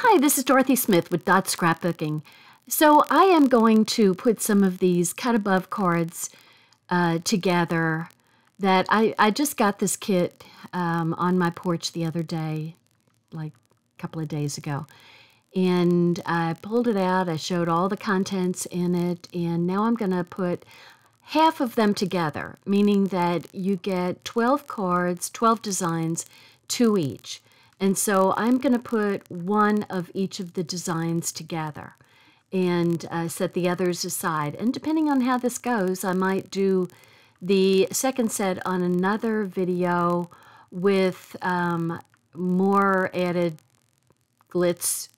Hi, this is Dorothy Smith with Dot Scrapbooking. So I am going to put some of these cut above cards together that I just got this kit on my porch the other day, like a couple of days ago. And I pulled it out, I showed all the contents in it, and now I'm going to put half of them together, meaning that you get 12 cards, 12 designs, 2 each. And so I'm going to put one of each of the designs together and set the others aside. And depending on how this goes, I might do the second set on another video with more added glitz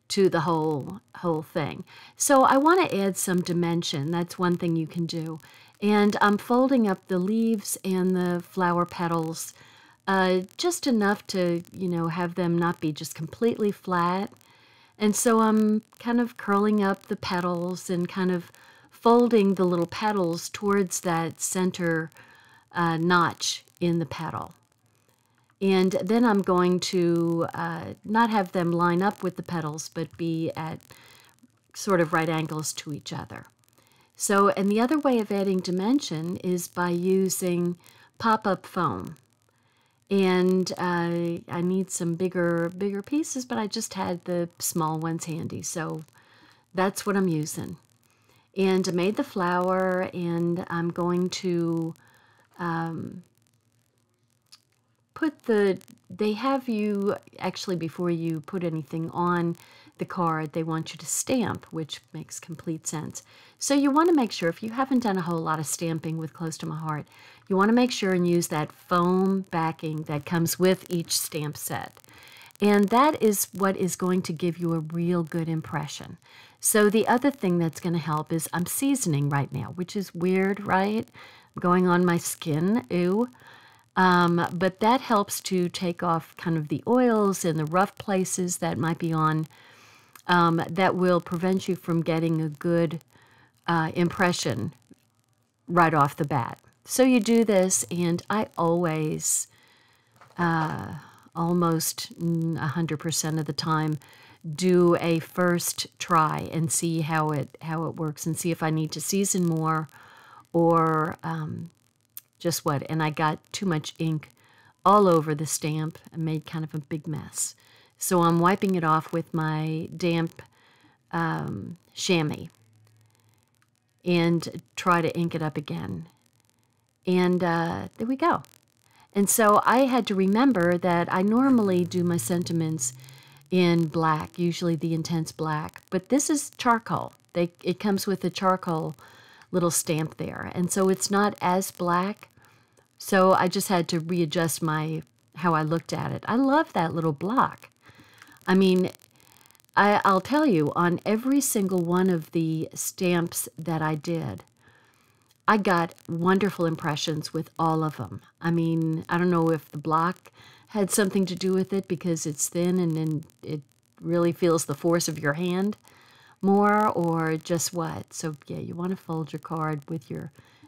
to the whole thing. So I want to add some dimension. That's one thing you can do. And I'm folding up the leaves and the flower petals just enough to, have them not be just completely flat. And so I'm kind of curling up the petals and kind of folding the little petals towards that center notch in the petal. And then I'm going to not have them line up with the petals, but be at sort of right angles to each other. So, and the other way of adding dimension is by using pop-up foam. And I need some bigger pieces, but I just had the small ones handy, so that's what I'm using. And I made the flower, and I'm going to they have you, actually before you put anything on the card, they want you to stamp, which makes complete sense. So you want to make sure, if you haven't done a whole lot of stamping with Close to My Heart, you want to make sure and use that foam backing that comes with each stamp set. And that is what is going to give you a real good impression. So the other thing that's going to help is I'm seasoning right now, which is weird, right? I'm going on my skin, ew. But that helps to take off kind of the oils and the rough places that might be on, that will prevent you from getting a good impression right off the bat. So you do this, and I always, almost 100% of the time, do a first try and see how it works, and see if I need to season more or just what. And I got too much ink all over the stamp and made kind of a big mess. So I'm wiping it off with my damp chamois and try to ink it up again. And there we go. And so I had to remember that I normally do my sentiments in black, usually the intense black, but this is charcoal. It comes with a charcoal little stamp there, and so it's not as black. So I just had to readjust how I looked at it. I love that little block. I mean, I'll tell you, on every single one of the stamps that I did, I got wonderful impressions with all of them. I mean, I don't know if the block had something to do with it because it's thin and then it really feels the force of your hand more, or just what. So yeah, you want to fold your card with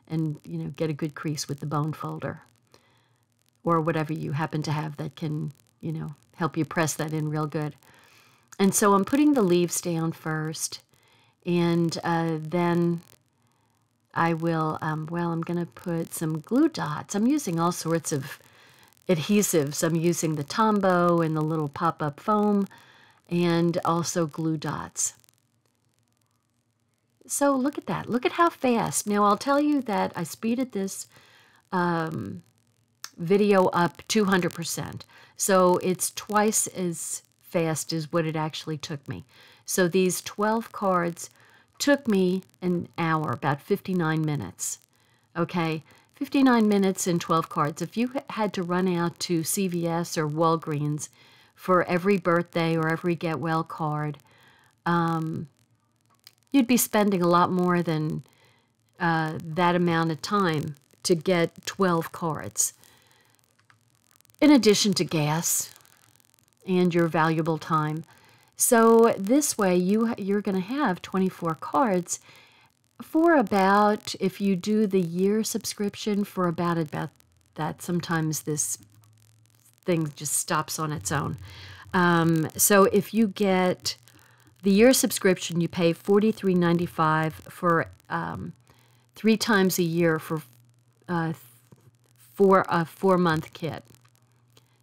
and get a good crease with the bone folder or whatever you happen to have that can, help you press that in real good. And so I'm putting the leaves down first, and then I will, I'm going to put some glue dots. I'm using all sorts of adhesives. I'm using the Tombow and the little pop-up foam, and also glue dots. So look at that. Look at how fast. Now, I'll tell you that I speeded this video up 200%. So it's twice as fast as what it actually took me. So these 12 cards took me an hour, about 59 minutes. Okay, 59 minutes and 12 cards. If you had to run out to CVS or Walgreens for every birthday or every get well card, you'd be spending a lot more than that amount of time to get 12 cards. In addition to gas and your valuable time. So this way you're going to have 24 cards for about, if you do the year subscription, for about that. Sometimes this thing just stops on its own. So if you get the year subscription, you pay $43.95 for 3 times a year for a 4-month kit.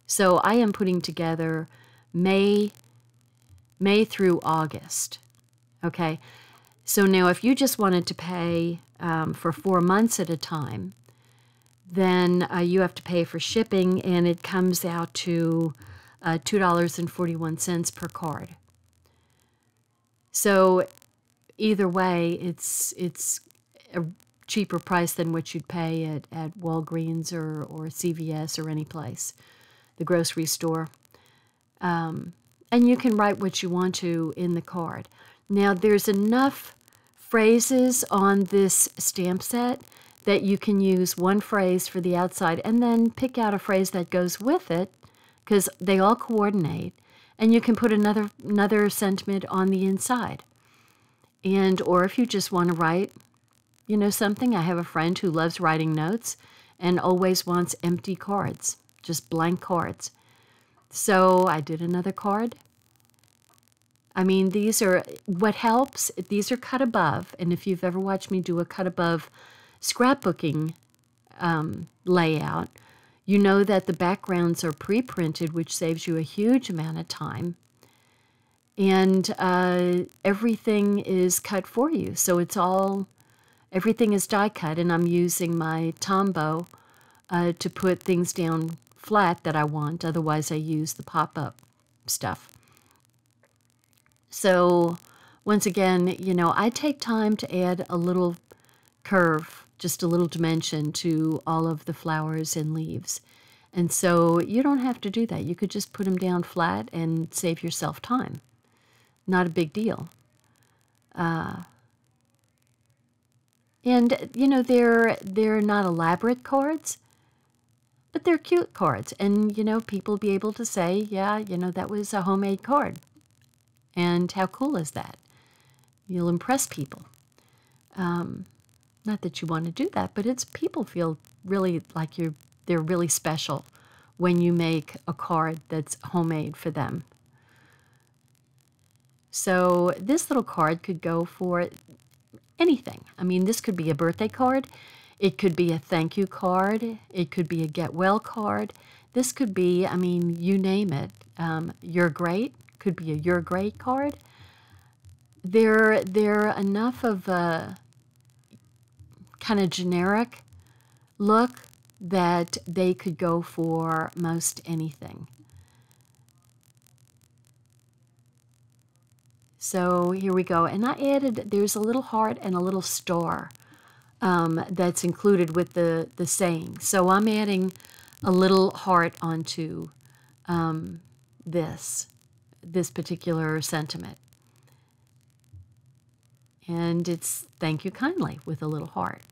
So I am putting together May through August. Okay, so now if you just wanted to pay for 4 months at a time, then you have to pay for shipping, and it comes out to $2.41 per card. So either way, it's a cheaper price than what you'd pay at Walgreens or CVS or any place, the grocery store. And you can write what you want to in the card. Now, there's enough phrases on this stamp set that you can use one phrase for the outside and then pick out a phrase that goes with it, because they all coordinate, and you can put another sentiment on the inside. And or if you just want to write, you know, something, I have a friend who loves writing notes and always wants empty cards, just blank cards. So I did another card. I mean, these are, what helps, these are cut above, and if you've ever watched me do a cut above scrapbooking layout, you know that the backgrounds are pre-printed, which saves you a huge amount of time. And everything is cut for you. So it's all, everything is die cut, and I'm using my Tombow to put things down flat that I want. Otherwise, I use the pop-up stuff. So once again, you know, I take time to add a little curve, just a little dimension to all of the flowers and leaves. And so you don't have to do that. You could just put them down flat and save yourself time. Not a big deal. And, you know, they're not elaborate cards, but they're cute cards. And, you know, people be able to say, yeah, you know, that was a homemade card. And how cool is that? You'll impress people. Not that you want to do that, but it's, people feel really like they're really special when you make a card that's homemade for them. So this little card could go for anything. I mean, this could be a birthday card. It could be a thank you card. It could be a get well card. This could be, I mean, you name it. You're great. Could be a you're great card. They're enough of a kind of generic look that they could go for most anything. So here we go. And I added, there's a little heart and a little star that's included with the saying. So I'm adding a little heart onto this particular sentiment. And it's thank you kindly with a little heart.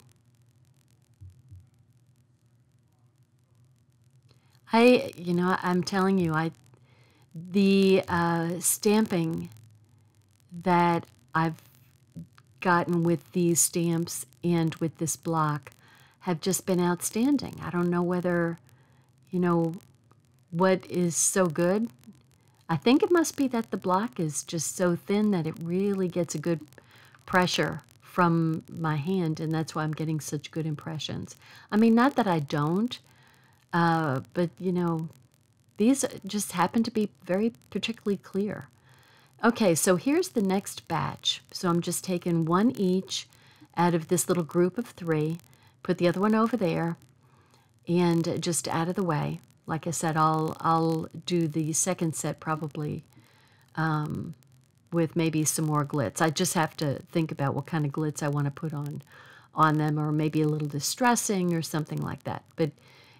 You know, I'm telling you, the stamping that I've gotten with these stamps and with this block have just been outstanding. I don't know whether, you know, what is so good. I think it must be that the block is just so thin that it really gets a good pressure from my hand, and that's why I'm getting such good impressions. I mean, not that I don't, but, you know, these just happen to be very particularly clear. Okay, so here's the next batch. So I'm just taking one each out of this little group of 3, put the other one over there, and just out of the way. Like I said, I'll do the second set probably with maybe some more glitz. I just have to think about what kind of glitz I want to put on them, or maybe a little distressing or something like that. But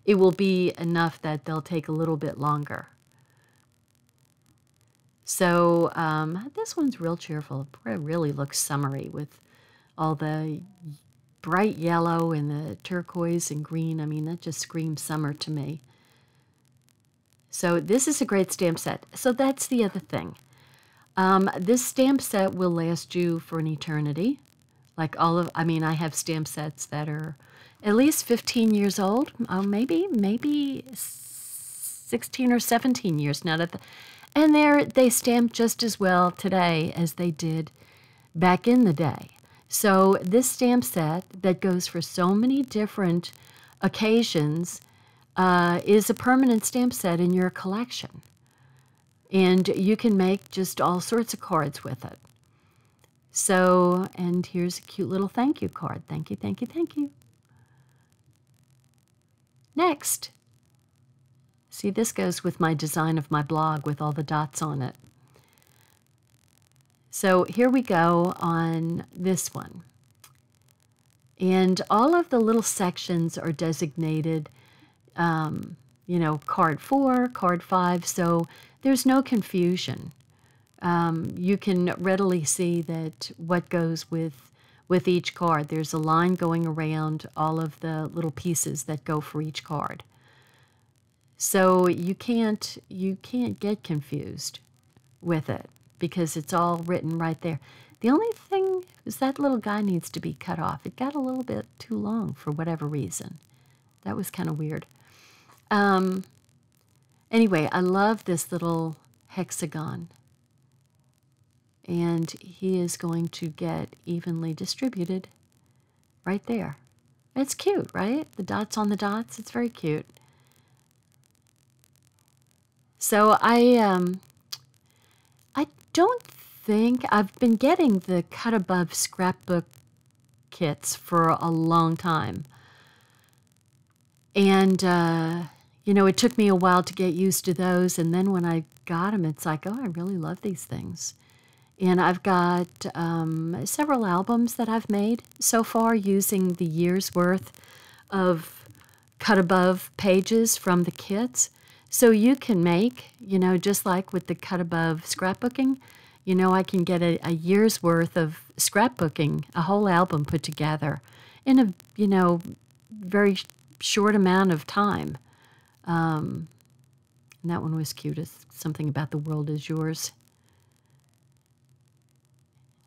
it will be enough that they'll take a little bit longer. So this one's real cheerful. It really looks summery with all the bright yellow and the turquoise and green. I mean, that just screams summer to me. So this is a great stamp set. So that's the other thing. This stamp set will last you for an eternity. Like I mean, I have stamp sets that are at least 15 years old. Oh, maybe 16 or 17 years now. And they stamp just as well today as they did back in the day. So this stamp set that goes for so many different occasions is a permanent stamp set in your collection. And you can make just all sorts of cards with it. So, and here's a cute little thank you card. Thank you, thank you, thank you. Next. See, this goes with my design of my blog with all the dots on it. So here we go on this one. And all of the little sections are designated, you know, card 4, card 5, so there's no confusion. You can readily see that what goes with each card. There's a line going around all of the little pieces that go for each card. So you can't get confused with it because it's all written right there. The only thing is that little guy needs to be cut off. It got a little bit too long for whatever reason. That was kind of weird. Anyway, I love this little hexagon. And he is going to get evenly distributed right there. It's cute, right? The dots on the dots, it's very cute. So I don't think I've been getting the Cut Above scrapbook kits for a long time. And, you know, it took me a while to get used to those. And then when I got them, it's like, oh, I really love these things. And I've got several albums that I've made so far using the year's worth of Cut Above pages from the kits. So you can make, you know, just like with the Cut Above scrapbooking, you know, I can get a year's worth of scrapbooking, a whole album put together in a, you know, very short amount of time. And that one was cute. It's something about the world is yours.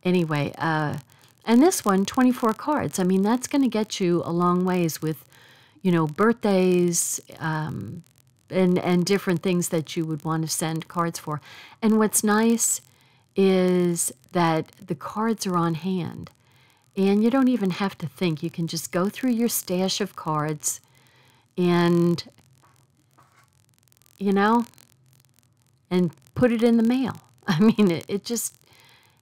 Anyway, and this one, 24 cards. I mean, that's going to get you a long ways with, you know, birthdays and different things that you would want to send cards for. And what's nice is that the cards are on hand. And you don't even have to think. You can just go through your stash of cards and, you know, and put it in the mail. I mean, it just...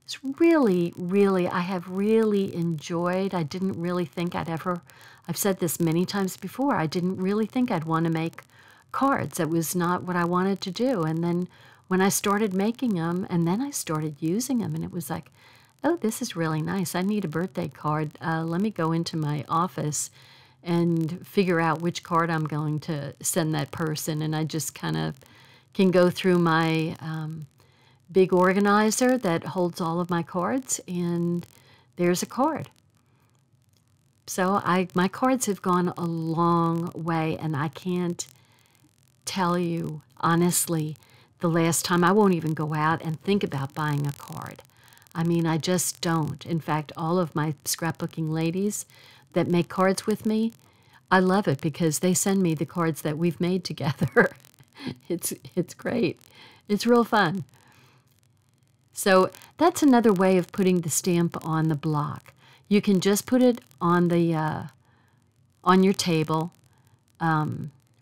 It's really, really, I have really enjoyed. I didn't really think I've said this many times before, I didn't really think I'd want to make cards. That was not what I wanted to do. And then when I started making them, and then I started using them, and it was like, oh, this is really nice. I need a birthday card. Let me go into my office and figure out which card I'm going to send that person. And I just kind of can go through my... big organizer that holds all of my cards, and there's a card. So my cards have gone a long way, and I can't tell you, honestly, the last time I won't even go out and think about buying a card. I mean, I just don't. In fact, all of my scrapbooking ladies that make cards with me, I love it because they send me the cards that we've made together. It's great. It's real fun. So that's another way of putting the stamp on the block. You can just put it on the on your table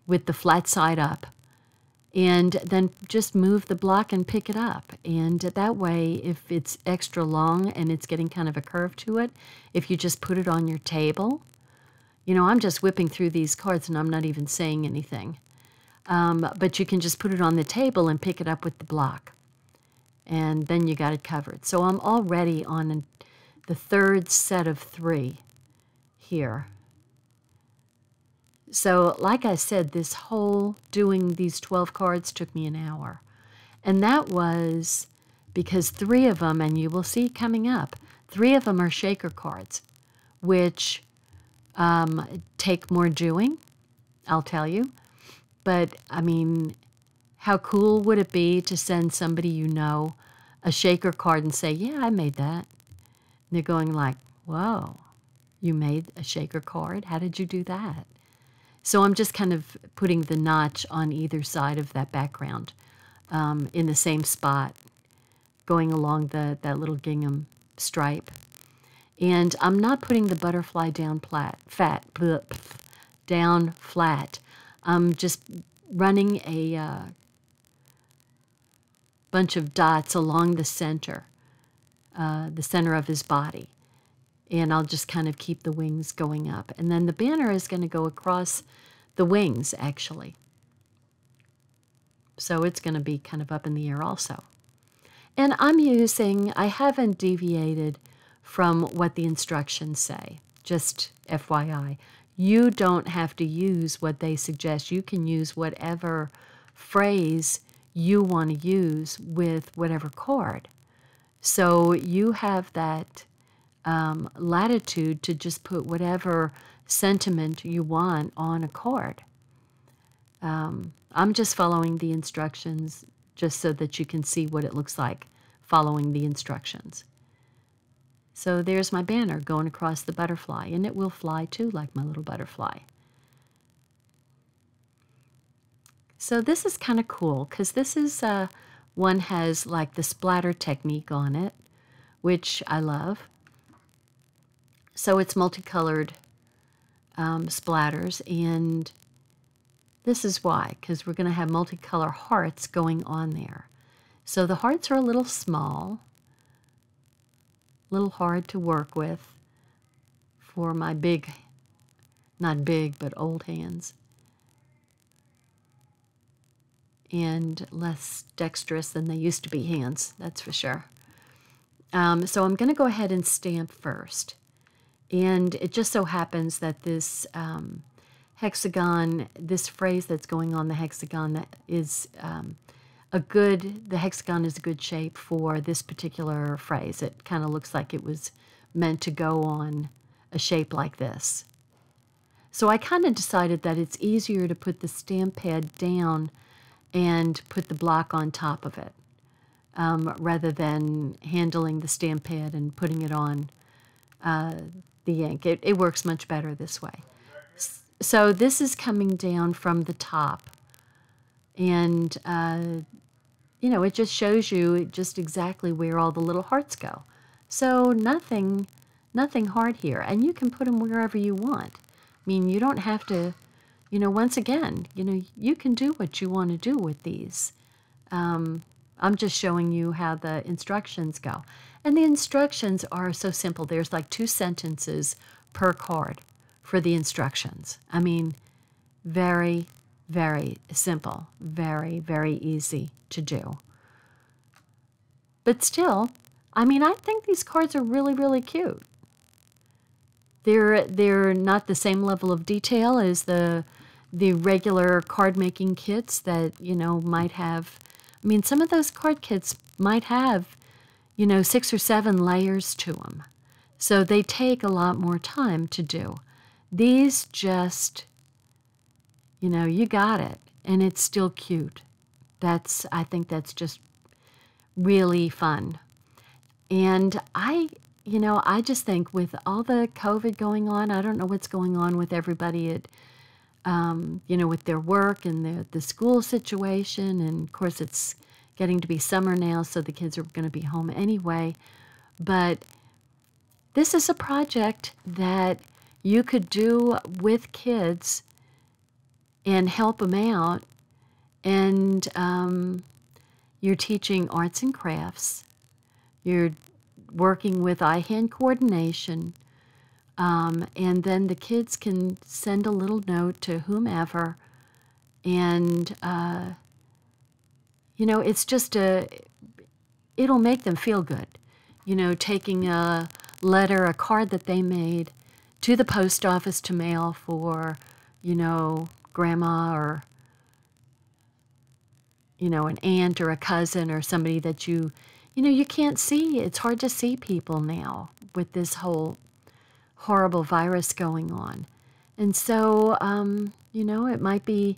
with the flat side up, and then just move the block and pick it up. And that way, if it's extra long and it's getting kind of a curve to it, if you just put it on your table, you know, I'm just whipping through these cards and I'm not even saying anything. But you can just put it on the table and pick it up with the block. And then you got it covered. So I'm already on the third set of 3 here. So like I said, this whole doing these 12 cards took me an hour. And that was because 3 of them, and you will see coming up, 3 of them are shaker cards, which take more doing, I'll tell you. But, I mean... How cool would it be to send somebody you know a shaker card and say, yeah, I made that. And they're going like, whoa, you made a shaker card? How did you do that? So I'm just kind of putting the notch on either side of that background in the same spot, going along that little gingham stripe. And I'm not putting the butterfly down down flat. I'm just running a bunch of dots along the center of his body. And I'll just kind of keep the wings going up. And then the banner is going to go across the wings, actually. So it's going to be kind of up in the air also. And I haven't deviated from what the instructions say, just FYI. You don't have to use what they suggest. You can use whatever phrase you want to use with whatever card. So you have that latitude to just put whatever sentiment you want on a card. I'm just following the instructions just so that you can see what it looks like following the instructions. So there's my banner going across the butterfly, and it will fly too, like my little butterfly. So this is kind of cool, because this is, one has like the splatter technique on it, which I love. So it's multicolored splatters, and this is why, because we're going to have multicolor hearts going on there. So the hearts are a little small, a little hard to work with for my big, not big, but old hands. And less dexterous than they used to be hands, that's for sure. So I'm going to go ahead and stamp first. And it just so happens that this hexagon, this phrase that's going on the hexagon, that is the hexagon is a good shape for this particular phrase. It kind of looks like it was meant to go on a shape like this. So I kind of decided that it's easier to put the stamp pad down and put the block on top of it, rather than handling the stamp pad and putting it on the ink. It works much better this way. So this is coming down from the top, and you know, it just shows you just exactly where all the little hearts go. So nothing hard here, and you can put them wherever you want. I mean, you don't have to, you know, once again, you know, you can do what you want to do with these. I'm just showing you how the instructions go. And the instructions are so simple. There's like 2 sentences per card for the instructions. I mean, very, very simple. Very, very easy to do. But still, I mean, I think these cards are really, really cute. They're not the same level of detail as the regular card making kits that, you know, might have. I mean, some of those card kits might have, you know, 6 or 7 layers to them. So they take a lot more time to do. These just, you know, you got it, and it's still cute. I think that's just really fun. And I just think with all the COVID going on, I don't know what's going on with everybody at, you know, with their work and the school situation. And of course, it's getting to be summer now, so the kids are going to be home anyway. But this is a project that you could do with kids and help them out. And you're teaching arts and crafts. You're working with eye-hand coordination. And then the kids can send a little note to whomever. And, you know, it's just it'll make them feel good. You know, taking a letter, a card that they made to the post office to mail for, you know, grandma or, you know, an aunt or a cousin or somebody that you know, you can't see. It's hard to see people now with this whole horrible virus going on. And so, you know, it might be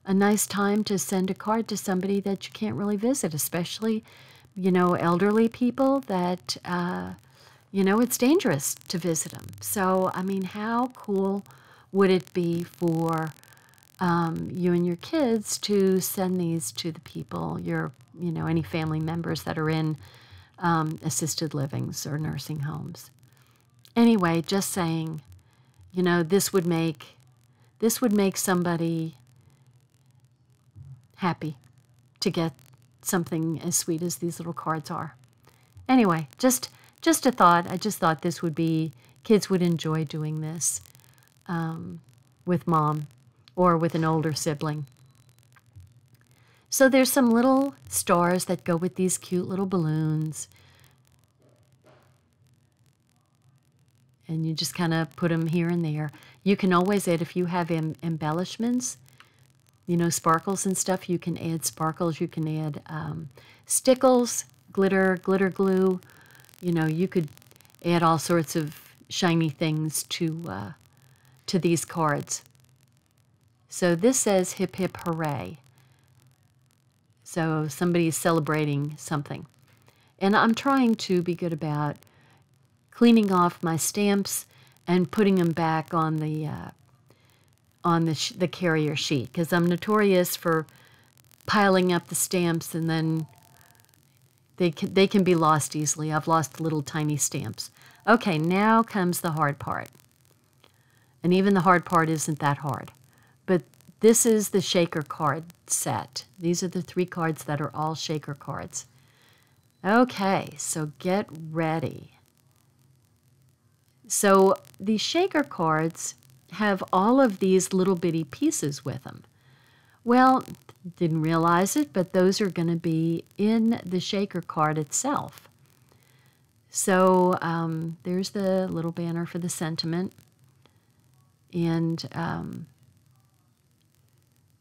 a nice time to send a card to somebody that you can't really visit, especially, you know, elderly people that, you know, it's dangerous to visit them. So, I mean, how cool would it be for you and your kids to send these to the people, any family members that are in assisted livings or nursing homes. Anyway, just saying, this would make somebody happy to get something as sweet as these little cards are. Anyway, just a thought. I just thought kids would enjoy doing this with mom or with an older sibling. So there's some little stars that go with these cute little balloons. And you just kind of put them here and there. You can always add, if you have embellishments, sparkles and stuff, you can add sparkles. You can add stickles, glitter glue. You could add all sorts of shiny things to these cards. So this says hip hip hooray. So somebody's celebrating something. And I'm trying to be good about cleaning off my stamps and putting them back on the carrier sheet, because I'm notorious for piling up the stamps and then they can be lost easily. I've lost little tiny stamps. Okay, now comes the hard part. And even the hard part isn't that hard. But this is the shaker card set. These are the 3 cards that are all shaker cards. Okay, so get ready. So the shaker cards have all of these little bitty pieces with them. Well, didn't realize it, but those are going to be in the shaker card itself. So there's the little banner for the sentiment. And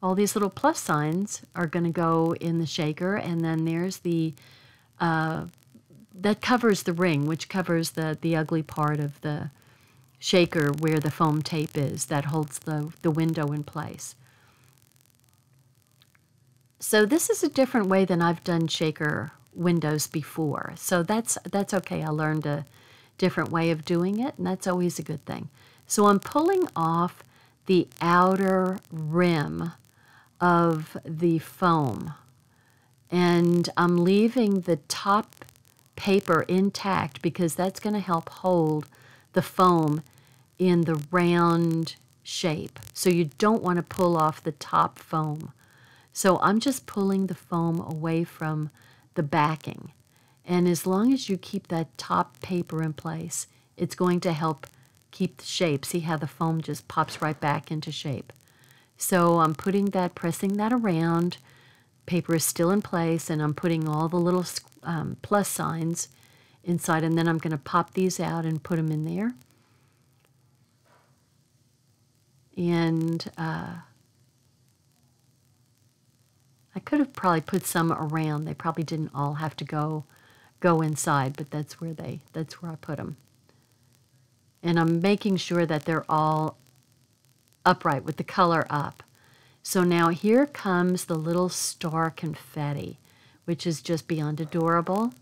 all these little plus signs are going to go in the shaker. And then there's the that covers the ring, which covers the ugly part of the shaker where the foam tape is that holds the window in place. So this is a different way than I've done shaker windows before. So that's okay. I learned a different way of doing it, and that's always a good thing. So I'm pulling off the outer rim of the foam, and I'm leaving the top paper intact because that's going to help hold the foam in the round shape. So you don't want to pull off the top foam. So I'm just pulling the foam away from the backing. And as long as you keep that top paper in place, it's going to help keep the shape. See how the foam just pops right back into shape. So I'm pressing that around. Paper is still in place, and I'm putting all the little plus signs inside, and then I'm going to pop these out and put them in there. And I could have probably put some around. They probably didn't all have to go inside, but that's where I put them. And I'm making sure that they're all upright with the color up. So now here comes the little star confetti, which is just beyond adorable.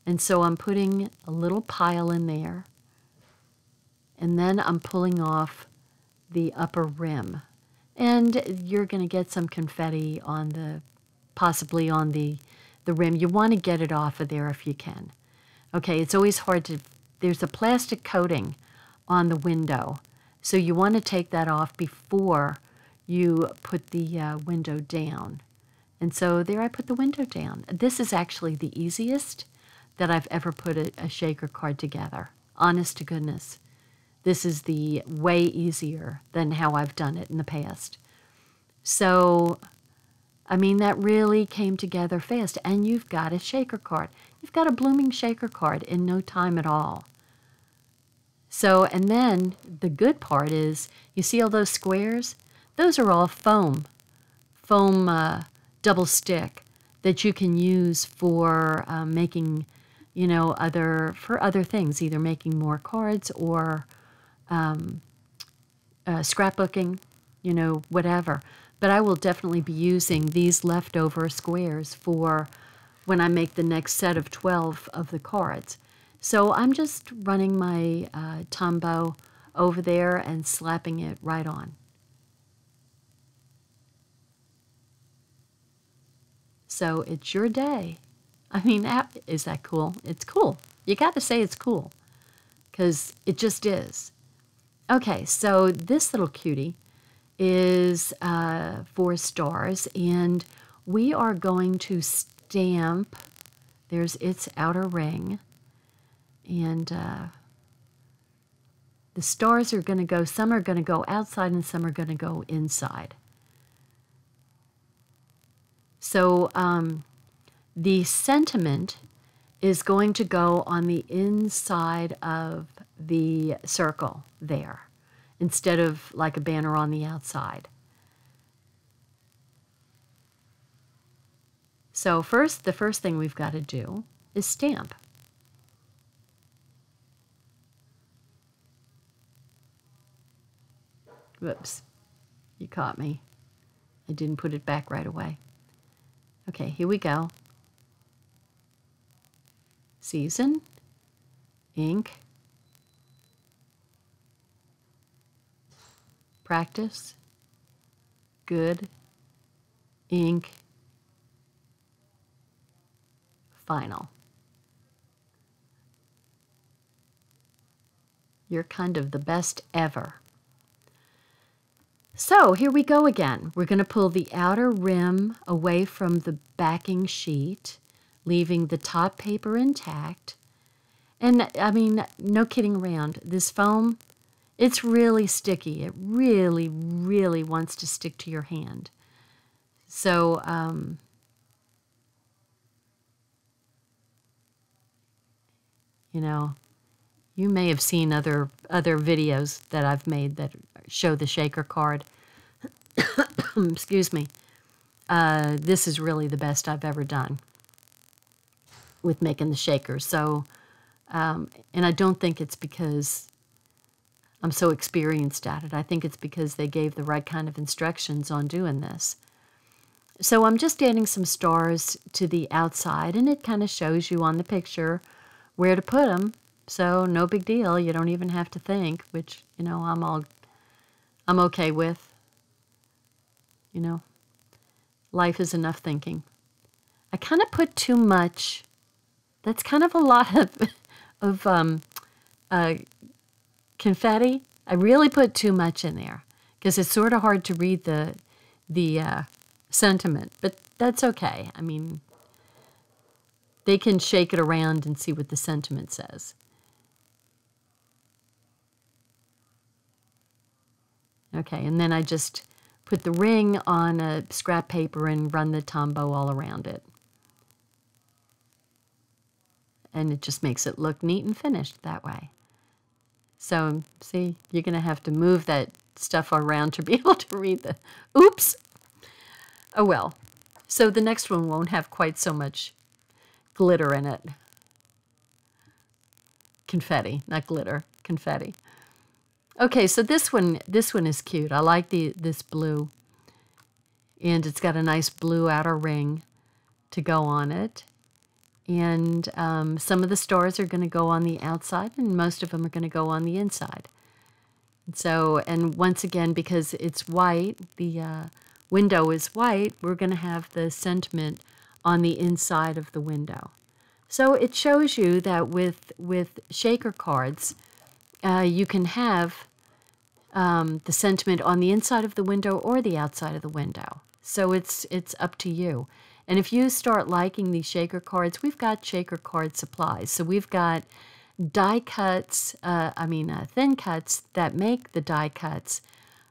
And so I'm putting a little pile in there, and then I'm pulling off the upper rim. And you're going to get some confetti on possibly on the rim. You want to get it off of there if you can. Okay, it's always hard there's a plastic coating on the window, so you want to take that off before you put the window down. And so there I put the window down. This is actually the easiest that I've ever put a shaker card together. Honest to goodness. This is the way easier than how I've done it in the past. So, I mean, that really came together fast. And you've got a shaker card. You've got a blooming shaker card in no time at all. So, and then the good part is, you see all those squares? Those are all foam double stick that you can use for making, for other things, either making more cards or scrapbooking, whatever. But I will definitely be using these leftover squares for when I make the next set of 12 of the cards. So I'm just running my Tombow over there and slapping it right on. So it's your day. I mean, is that cool? It's cool. You got to say it's cool, because it just is. Okay, so this little cutie is 4 stars, and we are going to stamp. There's its outer ring, and the stars are going to go, some are going to go outside and some are going to go inside. So the sentiment is going to go on the inside of the circle there, instead of like a banner on the outside. So the first thing we've got to do is stamp. Whoops, you caught me. I didn't put it back right away. Okay, here we go. Season, ink, practice, good, ink, final. You're kind of the best ever. So here we go again. We're going to pull the outer rim away from the backing sheet, leaving the top paper intact. And I mean, no kidding around. This foam, it's really sticky. It really, really wants to stick to your hand. So, you know, you may have seen other videos that I've made that show the shaker card. Excuse me. This is really the best I've ever done with making the shaker. So, and I don't think it's because I'm so experienced at it. I think it's because they gave the right kind of instructions on doing this. So I'm just adding some stars to the outside, and it kind of shows you on the picture where to put them. So no big deal. You don't even have to think, which, you know, I'm okay with. You know, life is enough thinking. I kind of put too much. That's kind of a lot of confetti. I really put too much in there because it's sort of hard to read the sentiment, but that's okay. I mean, they can shake it around and see what the sentiment says. Okay, and then I just put the ring on a scrap paper and run the Tombow all around it. And it just makes it look neat and finished that way. So, see, you're going to have to move that stuff around to be able to read the... Oops! Oh, well. So the next one won't have quite so much glitter in it. Confetti, not glitter, confetti. Okay, so this one is cute. I like this blue. And it's got a nice blue outer ring to go on it. And some of the stars are going to go on the outside, and most of them are going to go on the inside. So, and once again, because it's white, the window is white, we're going to have the sentiment on the inside of the window. So it shows you that with shaker cards, you can have the sentiment on the inside of the window or the outside of the window. So it's up to you. And if you start liking these shaker cards, we've got shaker card supplies. So we've got die cuts, thin cuts that make the die cuts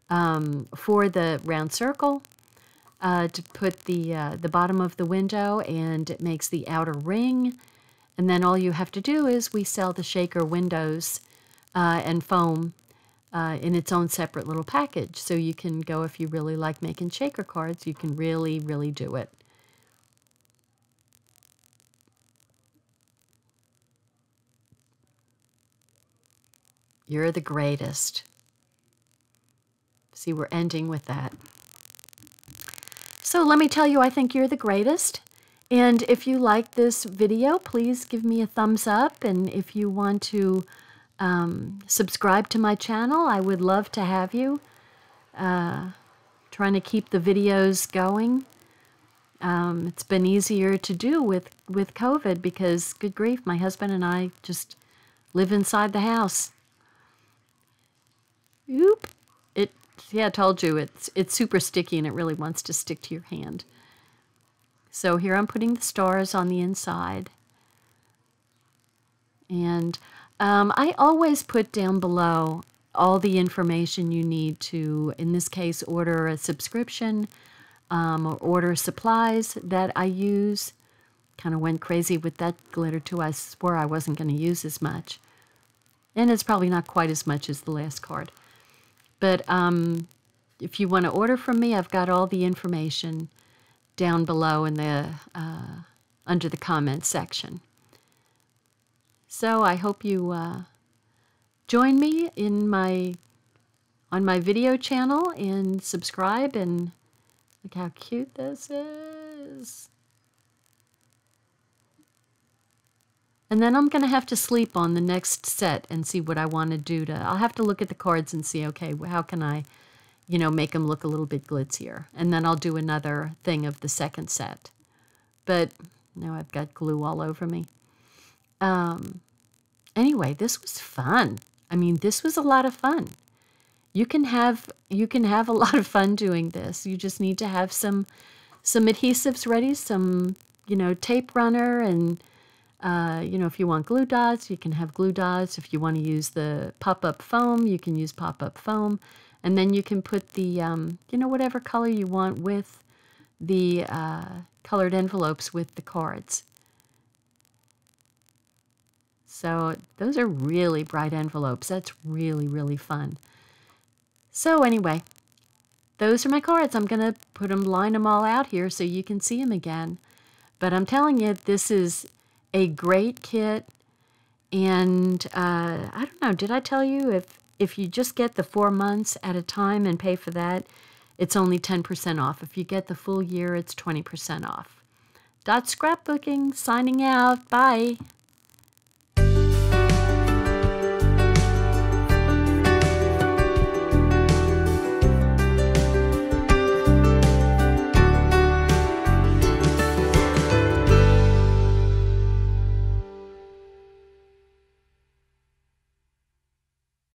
for the round circle to put the bottom of the window, and it makes the outer ring. And then all you have to do is we sell the shaker windows and foam in its own separate little package. So you can go, if you really like making shaker cards, you can really, really do it. You're the greatest. See, we're ending with that. So let me tell you, I think you're the greatest. And if you like this video, please give me a thumbs up. And if you want to subscribe to my channel, I would love to have you. Trying to keep the videos going. It's been easier to do with COVID because, good grief, my husband and I just live inside the house. Oop. Yeah, I told you, it's super sticky and it really wants to stick to your hand. So here I'm putting the stars on the inside. And I always put down below all the information you need to, in this case, order a subscription or order supplies that I use. Kind of went crazy with that glitter too. I swore I wasn't going to use as much. And it's probably not quite as much as the last card. But if you want to order from me, I've got all the information down below in the under the comments section. So I hope you join me in on my video channel and subscribe, and look how cute this is. And then I'm going to have to sleep on the next set and see what I want to do. I'll have to look at the cards and see, okay, how can I, make them look a little bit glitzier. And then I'll do another thing of the second set. But now I've got glue all over me. Anyway, this was fun. I mean, this was a lot of fun. You can have a lot of fun doing this. You just need to have some adhesives ready, some, tape runner, and if you want glue dots, you can have glue dots. If you want to use the pop-up foam, you can use pop-up foam. And then you can put the, whatever color you want with the colored envelopes with the cards. So those are really bright envelopes. That's really, really fun. So anyway, those are my cards. I'm going to line them all out here so you can see them again. But I'm telling you, this is a great kit, and I don't know, did I tell you if you just get the 4 months at a time and pay for that, it's only 10% off. If you get the full year, it's 20% off. Scrapbooking, signing out. Bye.